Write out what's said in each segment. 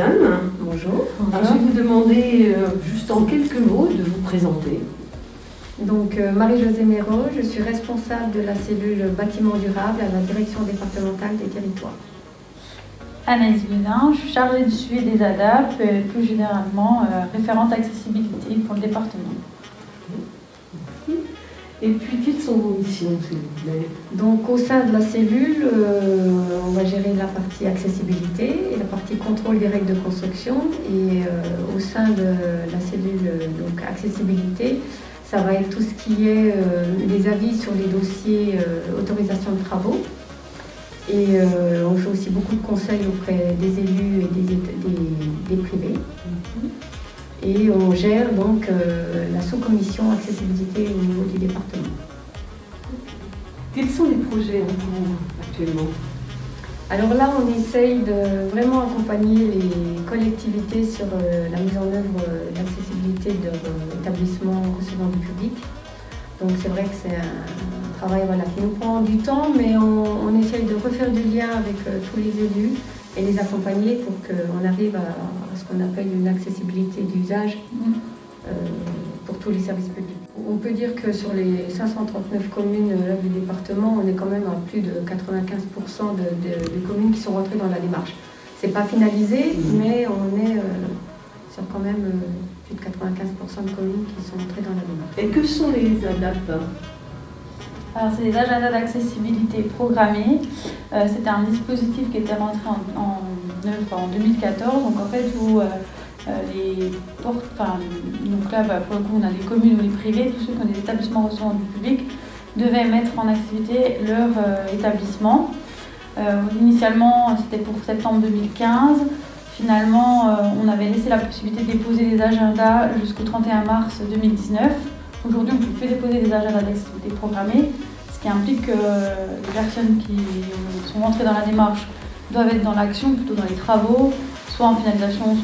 madame. Bonjour. Alors, je vais vous demander juste en quelques mots de vous présenter. Donc, Marie-Josée Méraud, je suis responsable de la cellule bâtiment durable à la direction départementale des territoires. Anaïs Bedin, je suis chargée du suivi des ADAP et plus généralement référente accessibilité pour le département. Merci. Et puis, quelles sont vos missions, s'il vous plaît? Donc, au sein de la cellule, on va gérer la partie accessibilité et la partie contrôle des règles de construction. Et au sein de la cellule donc accessibilité, ça va être tout ce qui est les avis sur les dossiers autorisation de travaux. Et on fait aussi beaucoup de conseils auprès des élus et des privés. Et on gère donc la sous-commission accessibilité au niveau du département. Quels sont les projets en cours actuellement? Alors là, on essaye de vraiment accompagner les collectivités sur la mise en œuvre d'accessibilité de leur établissement recevant du public. Donc c'est vrai que c'est un travail qui nous prend du temps, mais on essaye de refaire du lien avec tous les élus et les accompagner pour qu'on arrive à ce qu'on appelle une accessibilité d'usage pour tous les services publics. On peut dire que sur les 539 communes du département, on est quand même à plus de 95% des communes qui sont rentrées dans la démarche. C'est pas finalisé, mais on est sur quand même plus de 95% de communes qui sont entrées dans la démarche. Et que sont les ADAP? Alors, c'est des agendas d'accessibilité programmés. C'était un dispositif qui était rentré en œuvre en 2014. Donc en fait, où donc là, pour le coup, on a des communes ou les privés, tous ceux qui ont des établissements recevant du public, devaient mettre en activité leur établissement. Initialement, c'était pour septembre 2015. Finalement, on avait laissé la possibilité de déposer des agendas jusqu'au 31 mars 2019. Aujourd'hui, on ne peut plus déposer des agendas d'accessibilité programmés, ce qui implique que les personnes qui sont rentrées dans la démarche doivent être dans l'action, plutôt dans les travaux, soit en finalisation,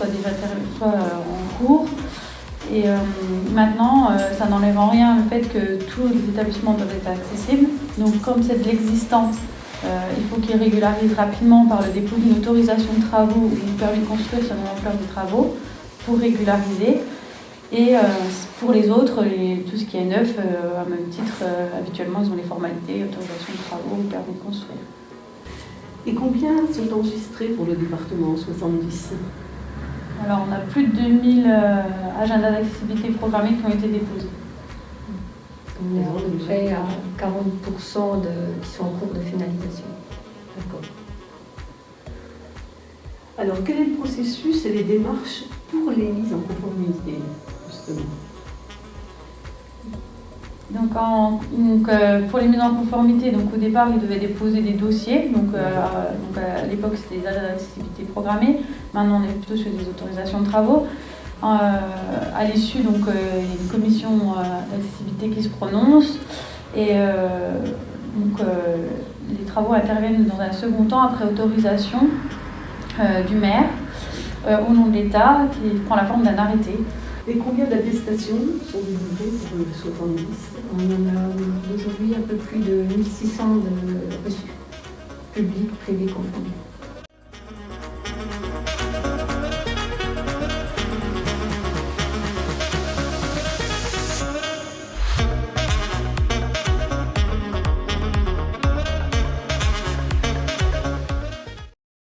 soit en cours. Et maintenant, ça n'enlève en rien le fait que tous les établissements doivent être accessibles. Donc, comme c'est de l'existant, il faut qu'ils régularisent rapidement par le dépôt d'une autorisation de travaux ou d'une permis de construire selon l'ampleur des travaux pour régulariser. Et pour les autres, tout ce qui est neuf, à même titre, habituellement, ils ont les formalités, autorisation de travaux, permis de construire. Et combien sont enregistrés pour le département? 70? Alors, on a plus de 2000 agendas d'accessibilité programmés qui ont été déposés. On est à peu près à 40% qui sont en cours de finalisation. D'accord. Alors, quel est le processus et les démarches pour les mises en conformité, justement? Donc, pour les mises en conformité, donc au départ, ils devaient déposer des dossiers. Donc à l'époque, c'était des agendas d'accessibilité programmés. Maintenant, on est plutôt sur des autorisations de travaux. À l'issue, donc, il y a une commission d'accessibilité qui se prononce. Et donc, les travaux interviennent dans un second temps après autorisation du maire au nom de l'État, qui prend la forme d'un arrêté. Et combien d'attestations sont délivrées pour le 70? On en a aujourd'hui un peu plus de 1600 de reçus, publics, privés confondus.